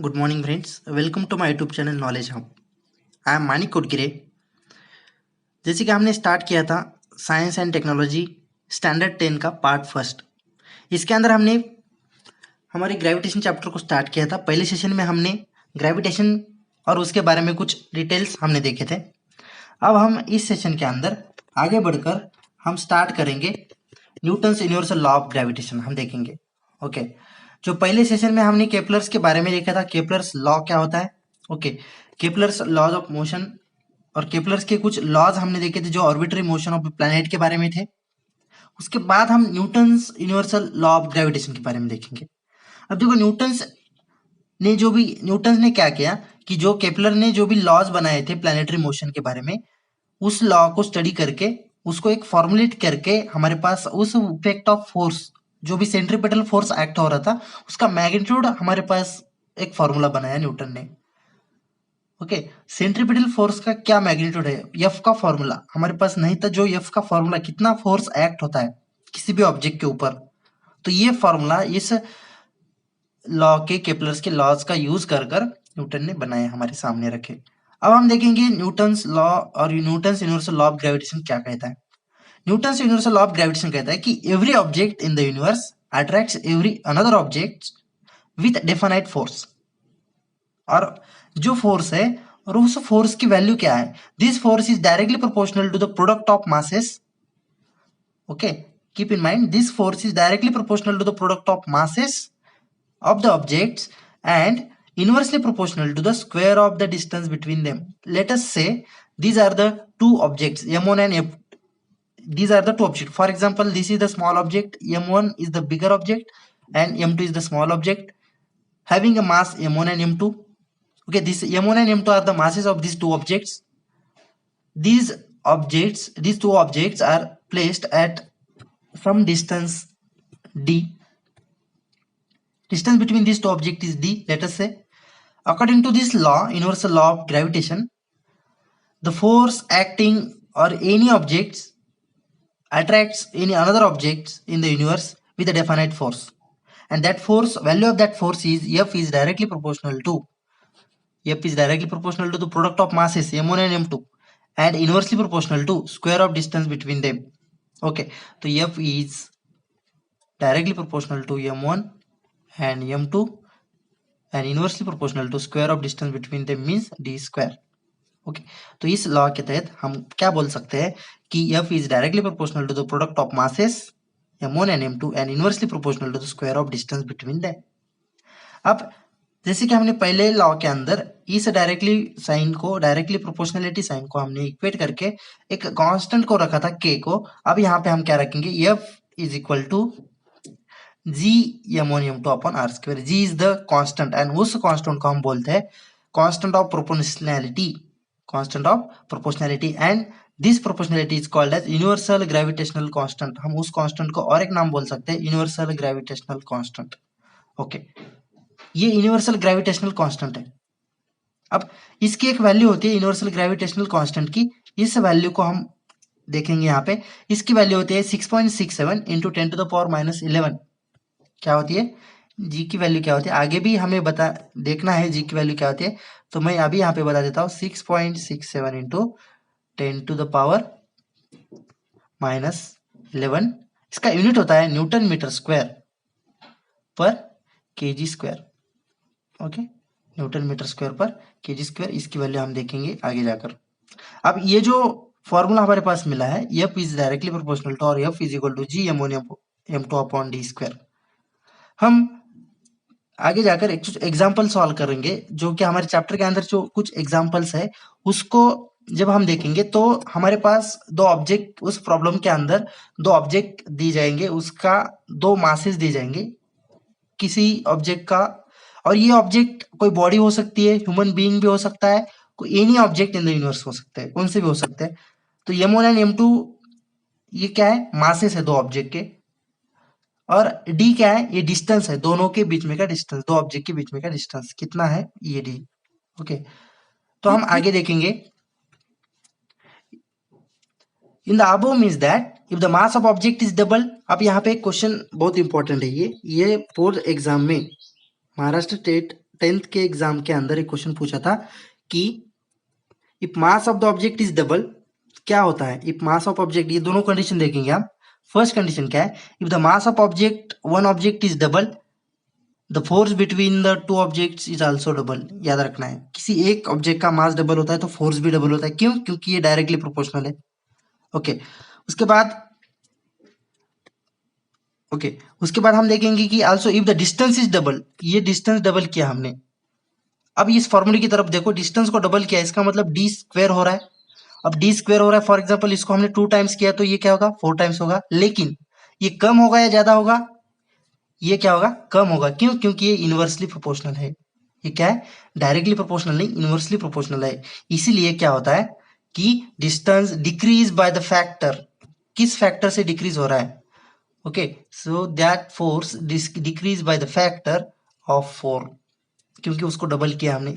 Good morning, friends. Welcome to my YouTube channel Knowledge Hub. I am Manik कोटगिरे। जैसे कि हमने start किया था साइंस एंड टेक्नोलॉजी स्टैंडर्ड 10 का पार्ट फर्स्ट। इसके अंदर हमने हमारे ग्रेविटेशन चैप्टर को स्टार्ट किया था। पहले सेशन में हमने ग्रेविटेशन और उसके बारे में कुछ डिटेल्स हमने देखे थे। अब हम इस सेशन के अंदर आगे बढ़कर हम स्टार्ट करेंगे Newton's universal law of gravitation हम देखेंगे। ओके, जो पहले सेशन में हमने केपलर्स के बारे में देखा था, केपलर्स लॉ क्या होता है। Okay, Kepler's laws of motion और केपलर्स के कुछ लॉज हमने देखे थे जो ऑर्बिटरी मोशन ऑफ प्लैनेट के बारे में थे। उसके बाद हम Newton's universal law of gravitation के बारे में देखेंगे। अब देखो न्यूटन्स ने क्या किया कि जो केपलर ने जो भी लॉज बनाए थे प्लैनेटरी मोशन के बारे में, उस लॉ को स्टडी करके उसको एक फॉर्मुलेट करके हमारे पास उस इफेक्ट ऑफ फोर्स, जो भी सेंट्रीपिटल फोर्स एक्ट हो रहा था, उसका मैग्नीट्यूड हमारे पास एक फॉर्मूला बनाया न्यूटन ने। ओके, सेंट्रीपिटल फोर्स का क्या मैग्नीट्यूड है, एफ का फॉर्मूला हमारे पास नहीं था। जो एफ का फॉर्मूला कितना फोर्स एक्ट होता है किसी भी ऑब्जेक्ट के ऊपर, तो ये फॉर्मूला इस लॉ के केपलर्स के लॉज का यूज कर न्यूटन ने बनाए, हमारे सामने रखे। अब हम देखेंगे न्यूटन्स लॉ और Newton's universal law of gravitation क्या कहता है। Newton's universal law of gravitation कहता है कि every object in the universe attracts every another object with definite force. और जो फोर्स है और उस फोर्स की वैल्यू क्या है, this force is directly proportional to the product of masses. Okay, keep in mind this force is directly proportional to the product of masses of the objects and inversely proportional to the square of the distance between them. Let us say these are the two objects m1 and m. These are the two objects. For example, this is the small object, m1 is the bigger object and m2 is the small object having a mass m1 and m2. Okay, this m1 and m2 are the masses of these two objects. These two objects are placed at some distance d. Distance between these two objects is d, let us say. According to this law, universal law of gravitation, the force acting or any objects attracts any another objects in the universe with a definite force, and that force, value of that force is F is directly proportional to the product of masses m1 and m2 and inversely proportional to square of distance between them. Okay, so F is directly proportional to m1 and m2 and inversely proportional to square of distance between them means d square. Okay, तो इस law के तहत हम क्या बोल सकते हैं कि F is directly proportional to the product of masses m1 and m2 and inversely proportional to the square of distance between them. अब जैसे कि हमने पहले लॉ के अंदर इस डायरेक्टली प्रोपोर्शनलिटी साइन को हमने इक्वेट करके एक कांस्टेंट को रखा था k को। अब यहाँ पे हम क्या रखेंगे, F is equal to g m1 m2 upon r square. G is the constant and उस constant को हम बोलते हैं constant of proportionality and this proportionality is called as universal gravitational constant. हम उस constant को और एक नाम बोल सकते हैं universal gravitational constant. ओके, ये universal gravitational constant है। अब इसकी एक वैल्यू होती है universal gravitational constant की, इस वैल्यू को हम देखेंगे यहाँ पे। इसकी वैल्यू होती है 6.67 into 10 to the power minus 11। क्या होती है, जी की वैल्यू क्या होती है, आगे भी हमें देखना है जी की वैल्यू क्या होती है। तो मैं अभी यहाँ पे बता देता हूँ 6.67 into 10 to the power minus 11। इसका यूनिट होता है newton metre square per KG square. Okay, newton metre square per KG square, इसकी वैल्यू हम देखेंगे आगे जाकर। अब ये जो फॉर्मूला हमारे पास मिला है, F is directly proportional to और F is equal to G m2 upon D square. हम आगे जाकर एक एग्जाम्पल सॉल्व करेंगे, जो कि हमारे चैप्टर के अंदर जो कुछ एग्जाम्पल्स है उसको जब हम देखेंगे तो हमारे पास उस प्रॉब्लम के अंदर दो ऑब्जेक्ट दी जाएंगे, उसका दो मासेस दी जाएंगे किसी ऑब्जेक्ट का, और ये ऑब्जेक्ट कोई बॉडी हो सकती है, ह्यूमन बीइंग भी हो सकता है, कोई any object in the universe हो सकता है, कौन से भी हो सकते हैं। तो m1 एंड m2 ये क्या है, मासेस है दो ऑब्जेक्ट के, और d क्या है, ये डिस्टेंस है दोनों के बीच में का डिस्टेंस, दो ऑब्जेक्ट के बीच में का डिस्टेंस कितना है, ये d। ओके, तो हम आगे देखेंगे। In the above means that if the mass of object is double. अब यहाँ पे एक क्वेश्चन बहुत इंपॉर्टेंट है, ये बोर्ड एग्जाम में, महाराष्ट्र स्टेट 10th के एग्जाम के अंदर एक क्वेश्चन पूछा था कि if mass of the object is double, क्या होता है इफ मास ऑफ ऑब्जेक्ट, ये दोनों कंडीशन देखेंगे आप। फर्स्ट कंडीशन क्या है, if the mass of object one object is double, the force between the two objects is also double. याद रखना है, किसी एक ऑब्जेक्ट का मास डबल होता है तो फोर्स भी डबल होता है। क्यों? क्योंकि ये डायरेक्टली प्रोपोर्शनल है। ओके उसके बाद उसके बाद हम देखेंगे कि also if the distance is double, ये डिस्टेंस डबल किया हमने। अब इस फॉर्मूले की तरफ देखो, डिस्टेंस को डबल किया, इसका मतलब डी स्क्वायर हो रहा है। अब डी स्क्वायर हो रहा है, फॉर एग्जाम्पल इसको हमने 2 टाइम्स किया तो ये क्या होगा, 4 टाइम्स होगा। लेकिन ये कम होगा या ज्यादा होगा, ये क्या होगा, कम होगा। क्यों? क्योंकि ये इनवर्सली प्रोपोर्शनल है। ये क्या है, डायरेक्टली प्रोपोर्शनल नहीं, इनवर्सली प्रोपोर्शनल है। इसीलिए क्या होता है कि distance decrease by the factor, किस फैक्टर से डिक्रीज हो रहा है, okay so that force decrease by the factor of 4, क्योंकि उसको डबल किया हमने।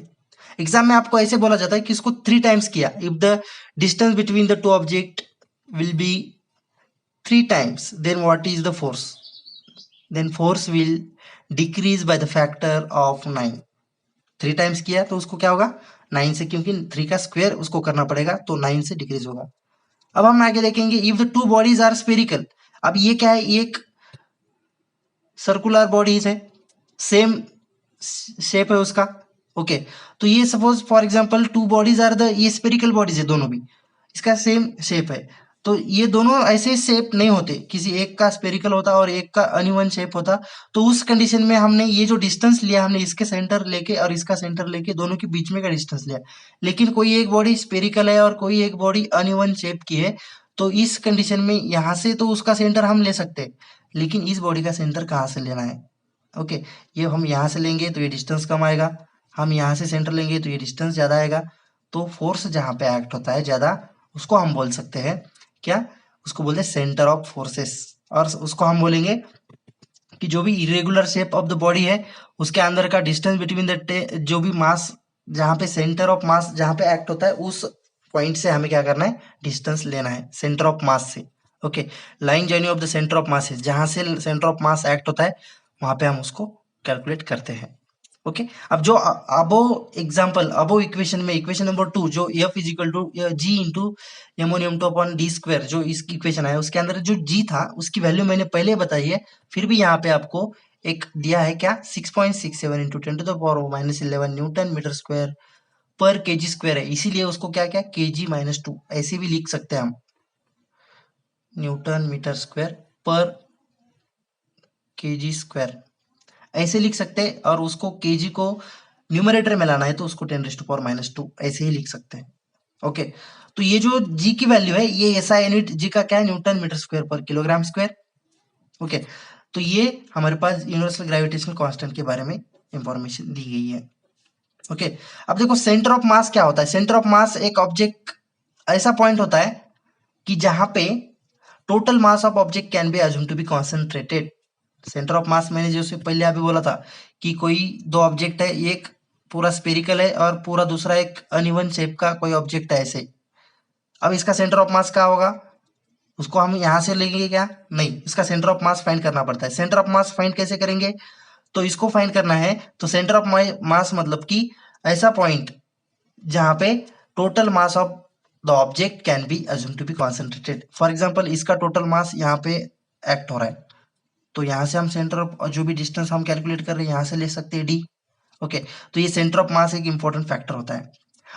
एग्जाम में आपको ऐसे बोला जाता है कि इसको 3 टाइम्स किया, if the distance between the two object will be 3 times, then what is the force, then force will decrease by the factor of 9। 3 times किया तो उसको क्या होगा, 9 से, क्योंकि 3 का स्क्वायर उसको करना पड़ेगा तो 9 से डिक्रीज होगा। अब हम आगे देखेंगे, if the two bodies are spherical. अब ये क्या है, एक सर्कुलर बॉडीज है, सेम शेप है उसका। ओके तो ये suppose for example two bodies are the, ये स्पेरिकल बॉडीज है दोनों भी, इसका सेम शेप है। तो ये दोनों ऐसे शेप नहीं होते, किसी एक का स्पेरिकल होता और एक का अनइवन शेप होता। तो उस कंडीशन में हमने ये जो डिस्टेंस लिया, हमने इसके सेंटर लेके और इसका सेंटर लेके दोनों के बीच में का डिस्टेंस लिया। लेकिन कोई एक बॉडी स्पेरिकल है और कोई एक बॉडी अनइवन शेप की है, तो इस कंडीशन में यहाँ से तो उसका सेंटर हम ले सकते हैं, लेकिन इस बॉडी का सेंटर कहाँ से लेना है। ओके ये हम यहाँ से लेंगे तो ये डिस्टेंस कम आएगा, हम यहाँ से सेंटर लेंगे तो ये डिस्टेंस ज़्यादा आएगा। तो फोर्स जहाँ पे एक्ट होता है ज़्यादा, उसको हम बोल सकते हैं क्या, उसको बोलते हैं सेंटर ऑफ फोर्सेस। और उसको हम बोलेंगे कि जो भी irregular shape of the body है, उसके अंदर का डिस्टेंस बिटवीन द जो भी मास, जहाँ पे सेंटर ऑफ मास जहाँ पे एक्ट होता है, उस पॉइंट से हमें क्या करना है, डिस्टेंस लेना है सेंटर ऑफ मास से। Okay line joining of the centre of मास, जहाँ से सेंटर ऑफ मास एक्ट होता है वहां पे हम उसको कैलकुलेट करते हैं। ओके अब जो अबो एग्जांपल, अबो इक्वेशन में इक्वेशन नंबर 2, जो F is equal to G into एमोनियम टू अपॉन डी स्क्वायर, जो इसकी इक्वेशन है उसके अंदर जो जी था उसकी वैल्यू मैंने पहले बताई है, फिर भी यहाँ पे आपको एक दिया है क्या, 6.67 into 10 to the power minus 11 newton metre square per KG square है। इसीलिए उसको क्या क्या केजी माइनस 2 ऐसे भी लिख सकते हैं हम, Newton metre square per KG square ऐसे लिख सकते हैं। और उसको केजी को न्यूमरेटर में लाना है तो उसको 10⁻⁻² ऐसे ही लिख सकते हैं। ओके तो ये जो जी की वैल्यू है, ये ऐसा यूनिट जी का क्या है, न्यूटन मीटर स्क्वायर पर किलोग्राम स्क्वायर। ओके तो ये हमारे पास यूनिवर्सल ग्रेविटेशनल कांस्टेंट के बारे में इंफॉर्मेशन दी गई है। ओके अब देखो सेंटर ऑफ मास क्या होता है। सेंटर ऑफ मास एक ऑब्जेक्ट ऐसा पॉइंट होता है कि जहां पे total mass of object can be assumed to be concentrated. Centre of mass मैंने जैसे पहले अभी बोला था कि कोई दो ऑब्जेक्ट है, एक पूरा स्पेरिकल है और पूरा दूसरा एक अनइवन शेप का कोई ऑब्जेक्ट है ऐसे। अब इसका सेंटर ऑफ मास क्या होगा, उसको हम यहां से लेंगे क्या, नहीं, इसका सेंटर ऑफ मास फाइंड करना पड़ता है। सेंटर ऑफ मास फाइंड कैसे करेंगे, तो इसको फाइंड करना है तो सेंटर ऑफ मास मतलब कि ऐसा पॉइंट जहां पे total mass of the object can be assumed to be concentrated. For example इसका टोटल मास यहाँ पे एक्ट हो रहा है, तो यहाँ से हम सेंटर ऑफ जो भी डिस्टेंस हम कैलकुलेट कर रहे हैं यहाँ से ले सकते हैं डी। ओके तो ये सेंटर ऑफ मास एक इंपॉर्टेंट फैक्टर होता है।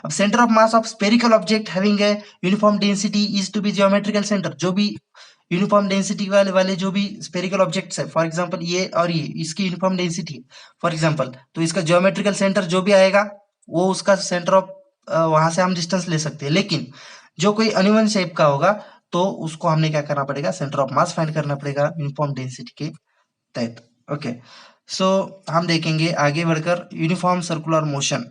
अब centre of mass of spherical object having a uniform density is to be geometrical centre. जो भी यूनिफॉर्म डेंसिटी वाले जो भी स्पेरिकल ऑब्जेक्ट्स है, फॉर एग्जांपल ये और ये इसकी यूनिफॉर्म डेंसिटी है फॉर एग्जांपल, तो इसका जियोमेट्रिकल सेंटर जो भी आएगा वो उसका सेंटर ऑफ वहां से हम डिस्टेंस ले सकते हैं। लेकिन जो कोई अनइवन शेप का होगा तो उसको हमने क्या करना पड़ेगा, सेंटर ऑफ मास फाइंड करना पड़ेगा यूनिफॉर्म डेंसिटी के तहत। ओके सो हम देखेंगे आगे बढ़कर यूनिफॉर्म सर्कुलर मोशन,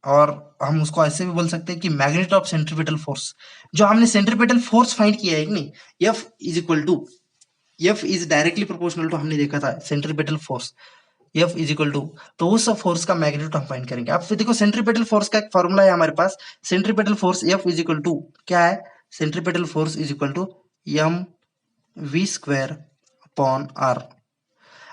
और हम उसको ऐसे भी बोल सकते हैं कि मैग्नेट ऑफ सेंट्रीपिटल फोर्स। जो हमने सेंट्रीपिटल फोर्स फाइंड किया है कि नहीं, F is equal to, F is directly proportional to, हमने देखा था centripetal force F is equal to, तो उस फोर्स का मैग्नीट्यूड हम फाइंड करेंगे। अब फिर देखो सेंट्रीपिटल फोर्स का एक फॉर्मूला है हमारे पास, centripetal force F is equal to क्या है, centripetal force is equal to M V square upon R.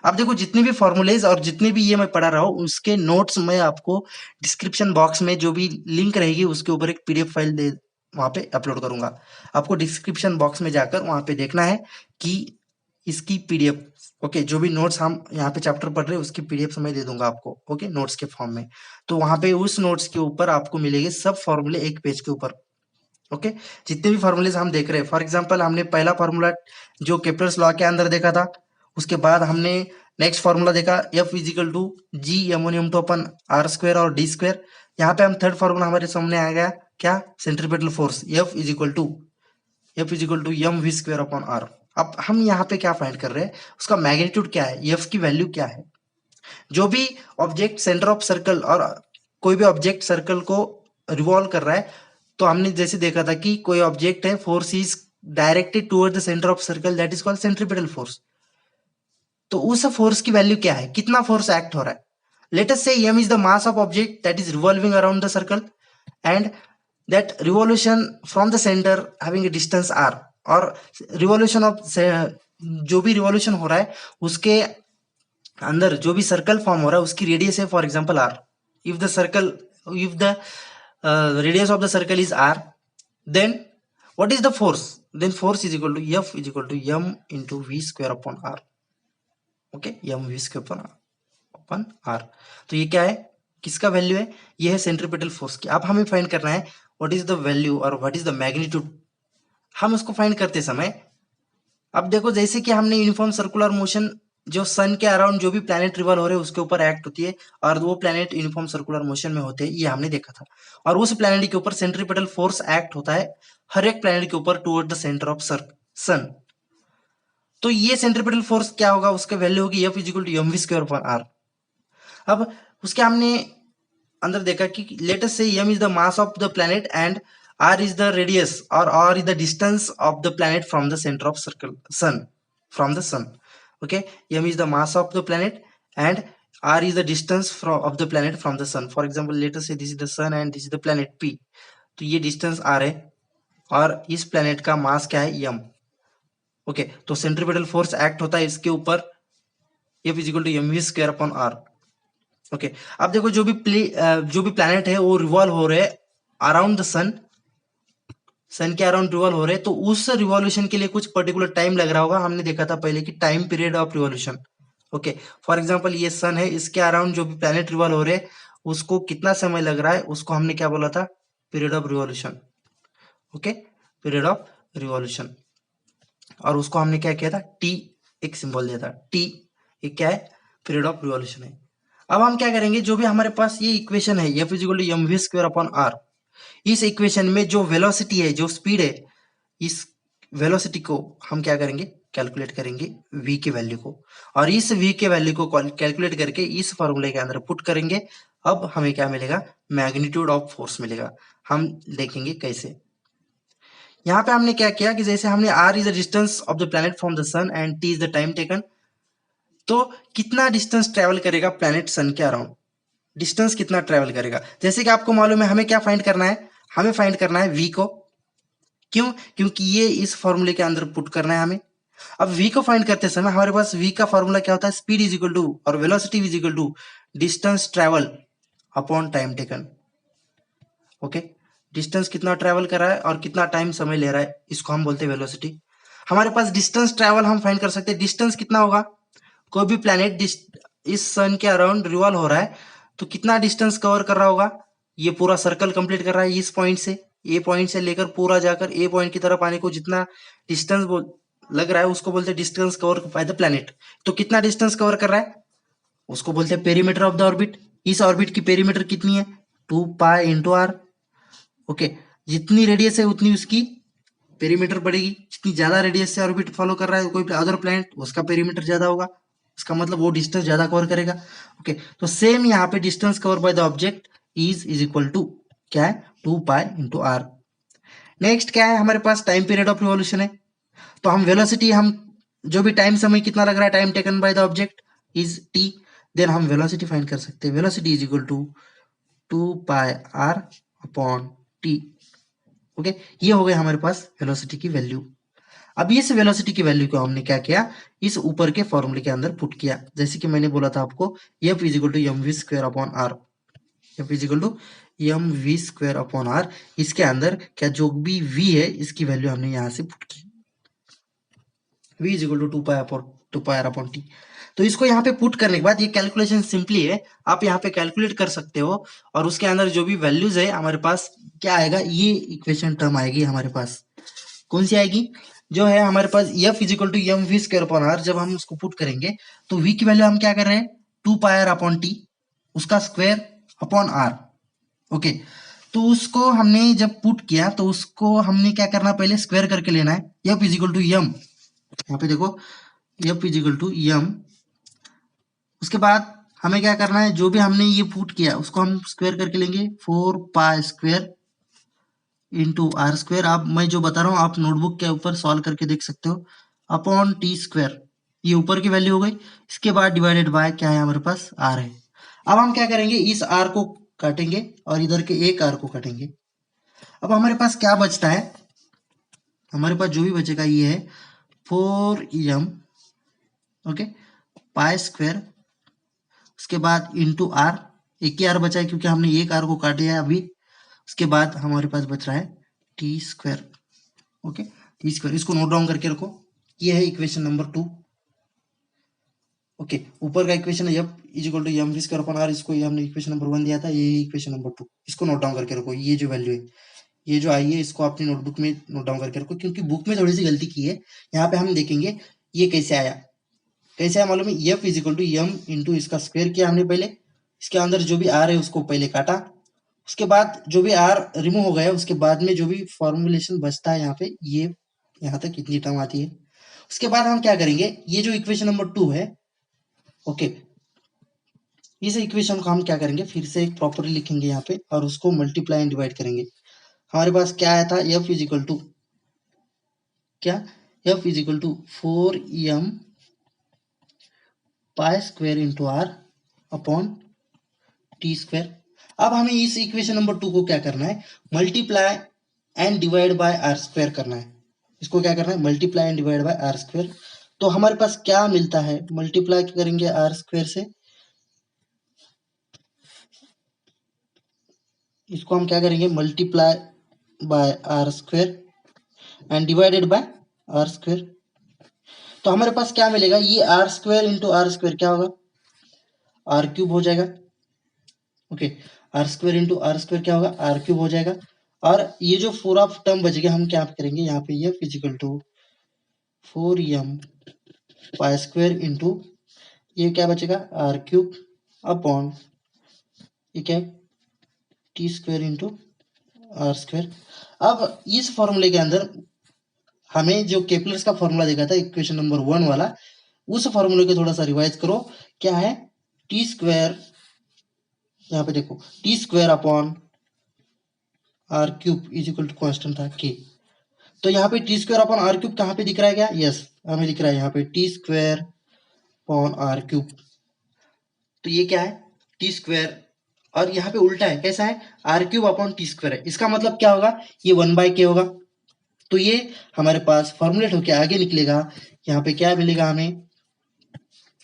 अब देखो जितने भी फॉर्मूलेज और जितने भी ये मैं पढ़ा रहा हूँ उसके नोट्स मैं आपको डिस्क्रिप्शन बॉक्स में जो भी लिंक रहेगी उसके ऊपर एक पीडीएफ फाइल दे वहां पे अपलोड करूंगा। आपको डिस्क्रिप्शन बॉक्स में जाकर वहां पे देखना है कि इसकी पीडीएफ, ओके, जो भी नोट्स हम यहाँ पे चैप्टर पढ़ रहे हैं उसकी पीडीएफ मैं दे दूंगा आपको, ओके, नोट्स के फॉर्म में। तो वहां पे उस नोट्स के ऊपर आपको मिलेंगे सब फॉर्मूले एक पेज के ऊपर, ओके। जितने भी फॉर्मूलेज हम देख रहे हैं, फॉर एग्जांपल हमने पहला फॉर्मूला जो केप्लर्स लॉ के अंदर देखा था, उसके बाद हमने नेक्स्ट फॉर्मूला देखा एफ इजिकल टू जी एमोनियम टू अपन आर स्क्वायर और डी स्क्वायर। यहाँ पे हम थर्ड फॉर्मूला हमारे सामने आ गया, क्या, centripetal force F is equal to M V square upon R. अब हम यहाँ पे क्या फाइंड कर रहे हैं, उसका मैग्नीट्यूड क्या है, एफ की वैल्यू क्या है। जो भी ऑब्जेक्ट सेंटर ऑफ सर्कल और कोई भी ऑब्जेक्ट सर्कल को रिवॉल्व कर रहा है, तो हमने जैसे देखा था कि कोई ऑब्जेक्ट है, force is directed toward the centre of circle, that is called centripetal force. तो उस फोर्स की वैल्यू क्या है, कितना फोर्स एक्ट हो रहा है। Late us say m is the mass of object that is revolving around the circle and that revolution from the center having a distance r, और रिवॉल्यूशन ऑफ जो भी रिवॉल्यूशन हो रहा है उसके अंदर जो भी सर्कल फॉर्म हो रहा है उसकी रेडियस है for example r। If the radius of the circle is r, then what is the force, then force is equal to f is equal to m into v square upon r, okay, M V square upon R. तो ये क्या है, किसका value है, ये है centripetal force की। अब हमें फाइंड करना है व्हाट इज द वैल्यू और व्हाट इज द मैग्नीट्यूड। हम उसको फाइंड करते समय, अब देखो जैसे कि हमने यूनिफॉर्म सर्कुलर मोशन जो सन के अराउंड जो भी प्लैनेट रिवॉल्व हो रहे हैं उसके ऊपर एक्ट होती है और वो प्लैनेट यूनिफॉर्म सर्कुलर मोशन में होते हैं, ये हमने देखा था। और उस प्लैनेट के ऊपर सेंट्रीपिटल फोर्स एक्ट होता है हर एक प्लैनेट के ऊपर toward the centre of sun. तो ये सेंट्रीपिटल फोर्स क्या होगा, उसका वैल्यू होगी F is equal to M V square upon R. अब उसके हमने अंदर देखा कि late us say m is the mass of the planet and r is the radius और r is the distance of the planet from the centre of circle sun, from the sun, okay. m is the mass of the planet and r is the distance of the planet from the sun. For example let us say this is the sun and this is the planet p। तो ये distance r है और इस planet का मास क्या है, m, okay. तो centripetal force act होता है इसके ऊपर F is equal to M V square upon R, okay. अब देखो जो भी प्लैनेट है वो रिवॉल्व हो रहे हैं अराउंड द सन, सन के अराउंड रिवॉल्व हो रहे हैं, तो उस रिवॉल्यूशन के लिए कुछ पर्टिकुलर टाइम लग रहा होगा। हमने देखा था पहले कि time period of revolution, okay. For example ये सन है, इसके अराउंड जो भी प्लैनेट रिवॉल्व हो रहे हैं उसको कितना समय लग रहा है, उसको हमने क्या बोला था, period of revolution, okay, period of revolution. और उसको हमने क्या किया था, टी, एक सिंबल दिया था टी, ये क्या है, पीरियड ऑफ रिवॉल्यूशन है। अब हम क्या करेंगे, जो भी हमारे पास ये इक्वेशन है F is equal to M V square upon R, इस इक्वेशन में जो वेलोसिटी है, जो स्पीड है, इस वेलोसिटी को हम क्या करेंगे, कैलकुलेट करेंगे v की वैल्यू को, और इस v के वैल्यू को कैलकुलेट करके इस फॉर्मूले के अंदर पुट करेंगे। अब हमें क्या मिलेगा, मैग्नीट्यूड ऑफ फोर्स मिलेगा। हम देखेंगे कैसे। यहाँ पे हमने क्या किया कि जैसे हमने r is the distance of the planet from the sun and t is the time taken, तो कितना डिस्टेंस ट्रेवल करेगा प्लैनेट सन के अराउंड, डिस्टेंस कितना ट्रेवल करेगा। जैसे कि आपको मालूम है हमें क्या फाइंड करना है, हमें फाइंड करना है v को, क्यों, क्योंकि ये इस फॉर्मूले के अंदर पुट करना है हमें। अब v को फाइंड करते समय हमारे पास v का फॉर्मूला क्या होता है, स्पीड इज इक्वल टू और velocity is equal to distance travel upon time taken, okay. Distance कितना ट्रेवल कर रहा है और कितना टाइम समय ले रहा है, इसको हम बोलते हैं वेलोसिटी। हमारे पास डिस्टेंस ट्रेवल हम फाइंड कर सकते हैं, डिस्टेंस कितना होगा, कोई भी प्लैनेट इस सन के अराउंड रिवॉल्व हो रहा है तो कितना डिस्टेंस कवर कर रहा होगा, ये पूरा सर्कल कंप्लीट कर रहा है इस पॉइंट से, ए पॉइंट से लेकर पूरा जाकर ए पॉइंट की तरफ आने को जितना डिस्टेंस लग रहा है उसको बोलते हैं distance cover by the planet. तो कितना डिस्टेंस कवर कर रहा है उसको बोलते हैं पेरीमीटर ऑफ द ऑर्बिट। इस ऑर्बिट की पेरीमीटर कितनी है, 2 पाई इंटू आर, ओके। जितनी रेडियस है उतनी उसकी पेरीमीटर बढ़ेगी, जितनी ज्यादा रेडियस से ऑर्बिट फॉलो कर रहा है कोई अदर प्लैनेट उसका पेरीमीटर ज्यादा होगा, इसका मतलब वो डिस्टेंस ज्यादा कवर करेगा, ओके। तो सेम यहाँ पे distance cover by the object is equal to क्या है, 2 पाई इंटू आर। नेक्स्ट क्या है, हमारे पास टाइम पीरियड ऑफ रिवॉल्यूशन है, तो हम वेलोसिटी, हम जो भी टाइम समय कितना लग रहा है time taken by the object is T, then हम वेलोसिटी फाइंड कर सकते हैं, velocity is equal to 2 pi R upon T, okay. ये हो गए हमारे पास वेलोसिटी की वैल्यू। अब इस वेलोसिटी की वैल्यू को हमने क्या किया, इस ऊपर के फॉर्मूले के अंदर पुट किया, जैसे कि मैंने बोला था आपको F is equal to M V square upon R, F is equal to M V square upon R. इसके अंदर क्या जो भी V है इसकी वैल्यू हमने यहाँ से पुट की, V is equal to two pi R upon T. तो इसको यहाँ पे पुट करने के बाद ये कैलकुलेशन सिंपली है, आप यहाँ पे कैलकुलेट कर सकते हो, और उसके अंदर जो भी वैल्यूज है हमारे पास क्या आएगा, ये इक्वेशन टर्म आएगी हमारे पास। कौन सी आएगी, जो है हमारे पास F is equal to M V square upon R. जब हम उसको पुट करेंगे तो V की वैल्यू हम क्या कर रहे हैं, two pi R upon T, उसका स्क्वायर अपॉन आर। ओके, तो उसको हमने जब पुट किया तो उसको हमने क्या करना, पहले स्क्वायर करके लेना है। F is equal to M, यहाँ पे देखो F is equal to M. उसके बाद हमें क्या करना है, जो भी हमने ये पुट किया उसको हम स्क्वायर करके लेंगे, 4 pi square into R square. आप मैं जो बता रहा हूँ आप नोटबुक के ऊपर सॉल्व करके देख सकते हो, अपॉन टी स्क्वायर, ये ऊपर की वैल्यू हो गई। इसके बाद डिवाइडेड बाय क्या है हमारे पास, आर है। अब हम क्या करेंगे, इस आर को काटेंगे और इधर के एक आर को काटेंगे। अब हमारे पास क्या बचता है, हमारे पास जो भी बचेगा ये है 4m, ओके, पाई स्क्वायर, उसके बाद इंटू आर, एक ही आर बचा है क्योंकि हमने एक आर को काटे है अभी। उसके बाद हमारे पास बच रहा है T square, okay, T square. इसको नोट डाउन करके रखो, ये है इक्वेशन नंबर 2। ओके, ऊपर का इक्वेशन है F is equal to M V square upon R, इसको ये हमने इक्वेशन नंबर 1 दिया था, ये इक्वेशन नंबर 2। इसको नोट डाउन करके रखो, ये जो वैल्यू है, ये जो आई है, इसको अपनी नोटबुक में नोट डाउन करके रखो, क्योंकि बुक में थोड़ी सी गलती की है। यहाँ पे हम देखेंगे ये कैसे आया, कैसे आया मालूम है, F is equal to M into इसका स्क्वायर किया हमने पहले, इसके अंदर जो भी आर है उसको पहले काटा, उसके बाद जो भी आर रिमूव हो गया उसके बाद में जो भी फॉर्मुलेशन बचता है यहाँ पे, ये यहाँ तक इतनी टर्म आती है। उसके बाद हम क्या करेंगे, ये जो इक्वेशन नंबर 2 है, ओके, इस इक्वेशन को हम क्या करेंगे, फिर से एक प्रॉपरली लिखेंगे यहाँ पे और उसको मल्टीप्लाई एंड डिवाइड करेंगे। हमारे पास क्या आया था, एफ इज इक्वल टू क्या, F is equal to 4m pi square into R upon T square. अब हमें इस इक्वेशन नंबर 2 को क्या करना है, multiply and divide by R square करना है। इसको क्या करना है, multiply and divide by R square. तो हमारे पास क्या मिलता है, मल्टीप्लाई करेंगे आर स्क्वायर से, इसको हम क्या करेंगे, multiply by R square and divided by R square. तो हमारे पास क्या मिलेगा, ये R square into R square क्या होगा, आर क्यूब हो जाएगा। ओके, R square into R square क्या होगा, आर क्यूब हो जाएगा। और ये जो पूरा टर्म बचेगा हम क्या करेंगे, यहाँ पे ये is equal to 4m pi square into ये क्या बचेगा, आर क्यूब अपॉन ये क्या, T square into R square. अब इस फॉर्मूले के अंदर हमें जो केपलर्स का फॉर्मूला देखा था इक्वेशन नंबर 1 वाला, उस फॉर्मूले को थोड़ा सा रिवाइज करो। क्या है, टी स्क्वायर, यहाँ पे देखो T square upon R cube is equal to constant था के। तो यहाँ पे T square upon R cube कहाँ पे दिख रहा है, क्या, यस, हमें दिख रहा है यहाँ पे T square upon R cube. तो ये क्या है, टी स्क्वायर, और यहाँ पे उल्टा है, कैसा है, R cube upon T square है। इसका मतलब क्या होगा, ये 1/k होगा। तो ये हमारे पास फॉर्मुलेट होके आगे निकलेगा। यहाँ पे क्या मिलेगा हमें,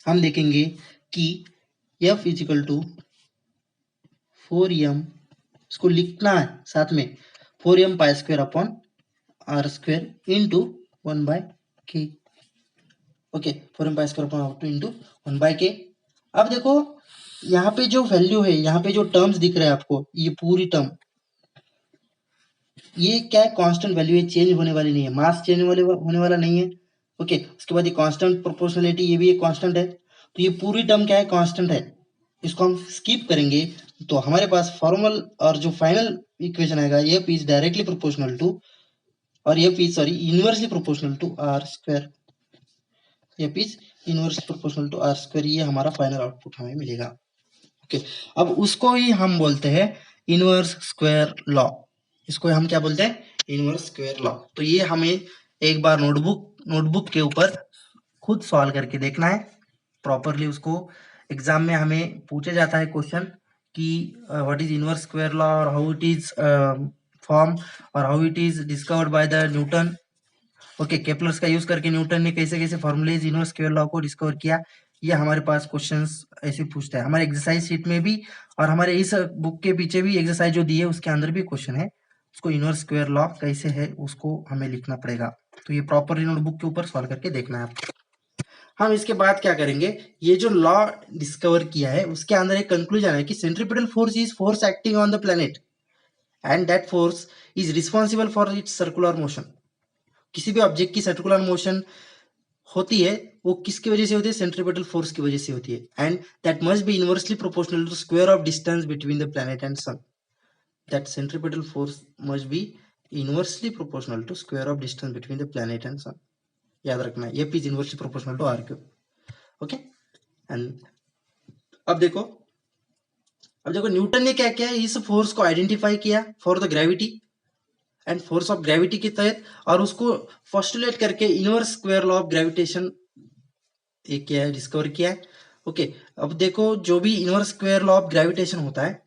हम देखेंगे कि F is equal to 4m, इसको लिखना है साथ में, 4m pi square upon R square into 1/k। Okay, 4m pi square upon into 1/k। अब देखो यहाँ पे जो वैल्यू है, यहाँ पे जो टर्म्स दिख रहे हैं आपको, ये पूरी टर्म, ये क्या है, कांस्टेंट वैल्यू है, चेंज होने वाली नहीं है, मास चेंज होने वाला नहीं है। ओके, उसके बाद ये कांस्टेंट प्रोपोर्शनलिटी, ये भी एक कांस्टेंट है। तो ये पूरी टर्म क्या है, कांस्टेंट है। इसको हम स्किप करेंगे तो हमारे पास फॉर्मल और जो फाइनल इक्वेशन आएगा, F is directly proportional to, और F is sorry inversely proportional to R square, F is inversely proportional to R square, ये हमारा फाइनल आउटपुट हमें मिलेगा। ओके, अब उसको ही हम बोलते हैं इनवर्स स्क्वायर लॉ। इसको हम क्या बोलते हैं, इनवर्स स्क्वायर लॉ। तो ये हमें एक बार नोटबुक के ऊपर खुद सॉल्व करके देखना है प्रॉपरली। उसको एग्जाम में हमें पूछा जाता है क्वेश्चन कि what is inverse square law और हाउ इट इज फॉर्म और how it is discovered by the Newton. Okay, Kepler's का यूज करके न्यूटन ने कैसे कैसे फॉर्मूलेज इनवर्स स्क्वायर लॉ को डिस्कवर किया, ये हमारे पास क्वेश्चंस ऐसे पूछता है। हमारे एक्सरसाइज शीट में भी और हमारे इस बुक के पीछे भी एक्सरसाइज जो दी है उसके अंदर भी क्वेश्चन है, उसको इनवर्स स्क्वायर लॉ कैसे है उसको हमें लिखना पड़ेगा। तो ये प्रॉपरली नोटबुक के ऊपर सॉल्व करके देखना है आपको। हम इसके बाद क्या करेंगे, ये जो लॉ डिस्कवर किया है उसके अंदर एक कंक्लूजन है कि centripetal force is force acting on the planet and that force is responsible for its circular motion. किसी भी ऑब्जेक्ट की सर्कुलर मोशन होती है वो किसकी वजह से होती है, सेंट्रीपिटल फोर्स की वजह से होती है। And that must be inversely proportional to square of distance between the planet and sun. That centripetal force must be inversely proportional to square of distance between the planet and sun. याद रखना है, F is inversely proportional to R cube. Okay, and अब देखो Newton ने क्या किया, इस force को आइडेंटिफाई किया for the gravity and force of gravity के तहत, और उसको पोस्टुलेट करके inverse square law of gravitation एक किया है, डिस्कवर किया है। ओके, अब देखो जो भी inverse square law of gravitation होता है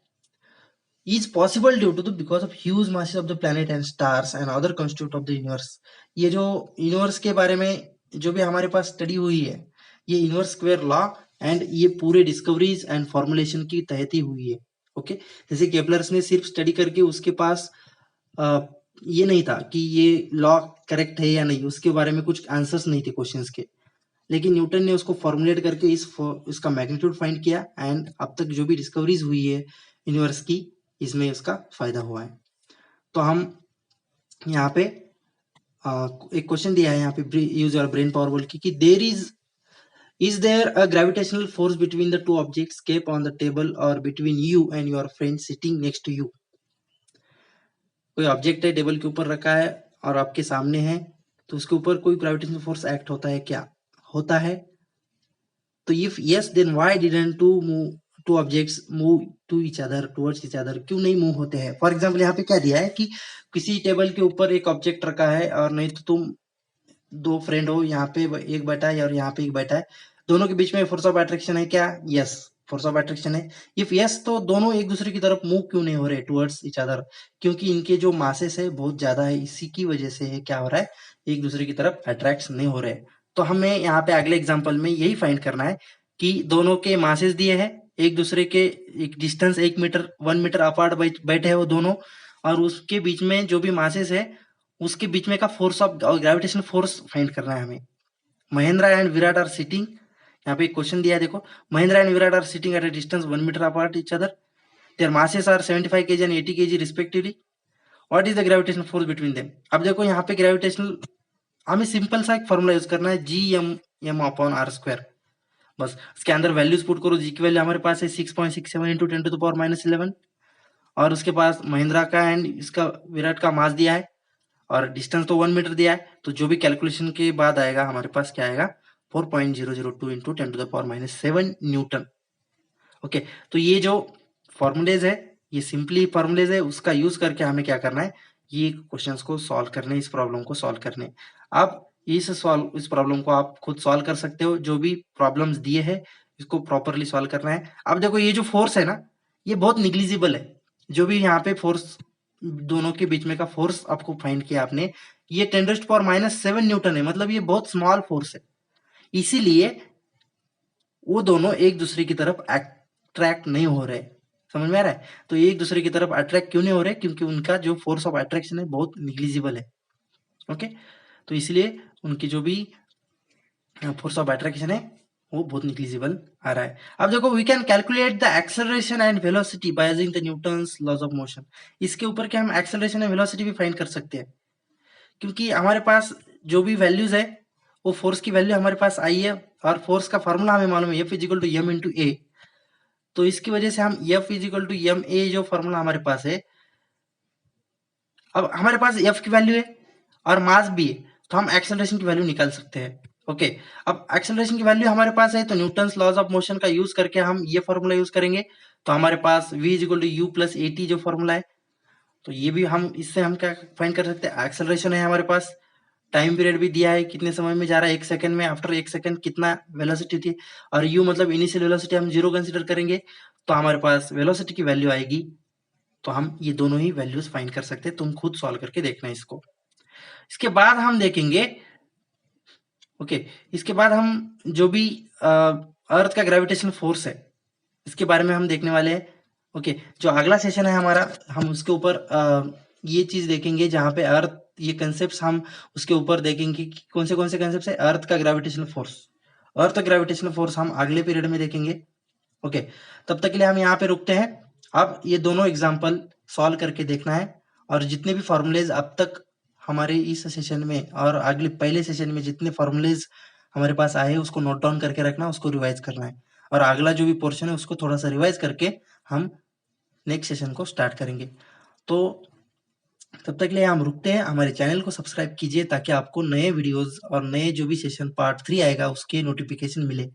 is possible due to the because of huge masses of the planet and stars and other constitute of the universe. ये जो यूनिवर्स के बारे में जो भी हमारे पास स्टडी हुई है, ये इनवर्स स्क्वायर लॉ एंड ये पूरे डिस्कवरीज एंड फॉर्मुलेशन की तहत ही हुई है। ओके, जैसे केपलर्स ने सिर्फ स्टडी करके उसके पास ये नहीं था कि ये लॉ करेक्ट है या नहीं, उसके बारे में कुछ आंसर्स नहीं थे क्वेश्चंस के, लेकिन न्यूटन ने उसको फॉर्मुलेट करके इसका मैग्नीट्यूड फाइंड किया एंड अब तक जो भी डिस्कवरीज हुई है यूनिवर्स की, इसमें उसका फायदा हुआ है। तो हम यहाँ पे एक क्वेश्चन दिया है यहाँ पे, यूज योर ब्रेन पावर बोल के, कि there is there a gravitational force between the two objects kept on the table और between you and your friend sitting next to you. कोई ऑब्जेक्ट है टेबल के ऊपर रखा है और आपके सामने है, तो उसके ऊपर कोई ग्रेविटेशनल फोर्स एक्ट होता है क्या, होता है। तो if yes then why didn't two objects move to each other towards each other, क्यों नहीं मूव होते हैं। फॉर एग्जांपल यहाँ पे क्या दिया है कि किसी टेबल के ऊपर एक ऑब्जेक्ट रखा है और नहीं तो तुम दो फ्रेंड हो, यहाँ पे एक बैठा है और यहाँ पे एक बैठा है, दोनों के बीच में फोर्स ऑफ अट्रैक्शन है क्या, यस फोर्स ऑफ अट्रैक्शन है। इफ यस तो दोनों एक दूसरे की तरफ मूव क्यों नहीं हो रहे टुवर्ड्स ईच अदर, क्योंकि इनके जो मासेस है बहुत ज्यादा है, इसी की वजह से है क्या हो रहा है, एक दूसरे की तरफ अट्रैक्ट नहीं हो रहे। तो हमें यहाँ पे अगले एग्जाम्पल में यही फाइंड करना है कि दोनों के मासेस दिए हैं, एक दूसरे के एक डिस्टेंस 1 मीटर अपार्ट बैठे हैं वो दोनों, और उसके बीच में जो भी मासेस है उसके बीच में का force of gravitational force find करना है हमें। Mahendra and Virat are sitting, यहाँ पे एक क्वेश्चन दिया है देखो, Mahendra and Virat are sitting at a distance 1 metre apart each other, their masses are 75 kg and 80 kg respectively, what is the gravitational force between them. अब देखो यहाँ पे ग्रेविटेशनल हमें सिंपल सा एक फॉर्मूला यूज करना है, G M upon R square. बस इसके अंदर वैल्यूज पुट करो, जी की वैल्यू हमारे पास है 6.67 इंटू 10⁻11, और उसके पास महिंद्रा का एंड इसका विराट का मास दिया है और डिस्टेंस तो 1 मीटर दिया है, तो जो भी कैलकुलेशन के बाद आएगा हमारे पास क्या आएगा, 4.002 इंटू 10⁻7 न्यूटन। ओके, तो ये जो फॉर्मूलेज है ये सिंपली फॉर्मूलेज है, उसका यूज करके हमें क्या करना है, ये क्वेश्चंस को सॉल्व करने, इस प्रॉब्लम को सॉल्व करने। अब इस प्रॉब्लम को आप खुद सॉल्व कर सकते हो, जो भी प्रॉब्लम्स दिए हैं इसको प्रॉपरली सॉल्व करना है। अब देखो ये जो फोर्स है ना ये बहुत निग्लिजिबल है, जो भी यहाँ पे फोर्स दोनों के बीच में का फोर्स आपको फाइंड किया आपने, ये 10⁻⁷ न्यूटन है, मतलब ये बहुत स्मॉल फोर्स है, इसीलिए वो दोनों एक दूसरे की तरफ अट्रैक्ट नहीं हो रहे। समझ में आ रहा है, तो ये एक दूसरे की तरफ अट्रैक्ट क्यों नहीं हो रहे, क्योंकि उनका जो फोर्स ऑफ अट्रैक्शन है बहुत निग्लिजिबल है। ओके, तो इसलिए उनकी जो भी फोर्स ऑफ अट्रैक्शन है वो बहुत निग्लिजिबल आ रहा है। अब देखो we can calculate the acceleration and velocity by using the Newton's laws of motion. इसके ऊपर क्या हम एक्सेलरेशन एंड वेलोसिटी भी फाइंड कर सकते हैं, क्योंकि हमारे पास जो भी वैल्यूज है वो फोर्स की वैल्यू हमारे पास आई है और फोर्स का फॉर्मूला हमें मालूम है, F is equal to M into A. तो इसकी वजह से हम F is equal to M A जो फॉर्मूला हमारे पास है, अब हमारे पास F की वैल्यू है और मास भी है, तो हम एक्सेलरेशन की वैल्यू निकाल सकते हैं। ओके, अब एक्सेलरेशन की वैल्यू हमारे पास है तो न्यूटन्स लॉज ऑफ मोशन का यूज करके हम ये फॉर्मूला यूज करेंगे, तो हमारे पास v is equal to U plus A T जो फॉर्मूला है, तो ये भी हम इससे हम क्या फाइंड कर सकते हैं, एक्सेलरेशन है हमारे पास, टाइम पीरियड भी दिया है कितने समय में जा रहा है, 1 सेकंड में, आफ्टर 1 सेकंड कितना वेलोसिटी थी, और यू मतलब इनिशियल वेलोसिटी हम 0 कंसिडर करेंगे, तो हमारे पास वेलोसिटी की वैल्यू आएगी। तो हम ये दोनों ही वैल्यूज फाइंड कर सकते हैं, तुम खुद सॉल्व करके देखना इसको। इसके बाद हम देखेंगे, ओके, इसके बाद हम जो भी अर्थ का ग्रेविटेशनल फोर्स है इसके बारे में हम देखने वाले हैं। ओके, जो अगला सेशन है हमारा, हम उसके ऊपर ये चीज देखेंगे जहाँ पे अर्थ, ये कंसेप्ट हम उसके ऊपर देखेंगे कि कौन से कंसेप्ट है अर्थ का ग्रेविटेशनल फोर्स। अर्थ ग्रेविटेशनल फोर्स हम अगले पीरियड में देखेंगे। ओके, तब तक के लिए हम यहाँ पे रुकते हैं। अब ये दोनों एग्जाम्पल सॉल्व करके देखना है, और जितने भी फॉर्मूलेज अब तक हमारे इस सेशन में और अगले पहले सेशन में जितने फॉर्मूलेज हमारे पास आए उसको नोट डाउन करके रखना, उसको रिवाइज करना है, और अगला जो भी पोर्शन है उसको थोड़ा सा रिवाइज करके हम नेक्स्ट सेशन को स्टार्ट करेंगे। तो तब तक के लिए हम रुकते हैं। हमारे चैनल को सब्सक्राइब कीजिए ताकि आपको नए वीडियोस और नए जो भी सेशन पार्ट 3 आएगा उसके नोटिफिकेशन मिले।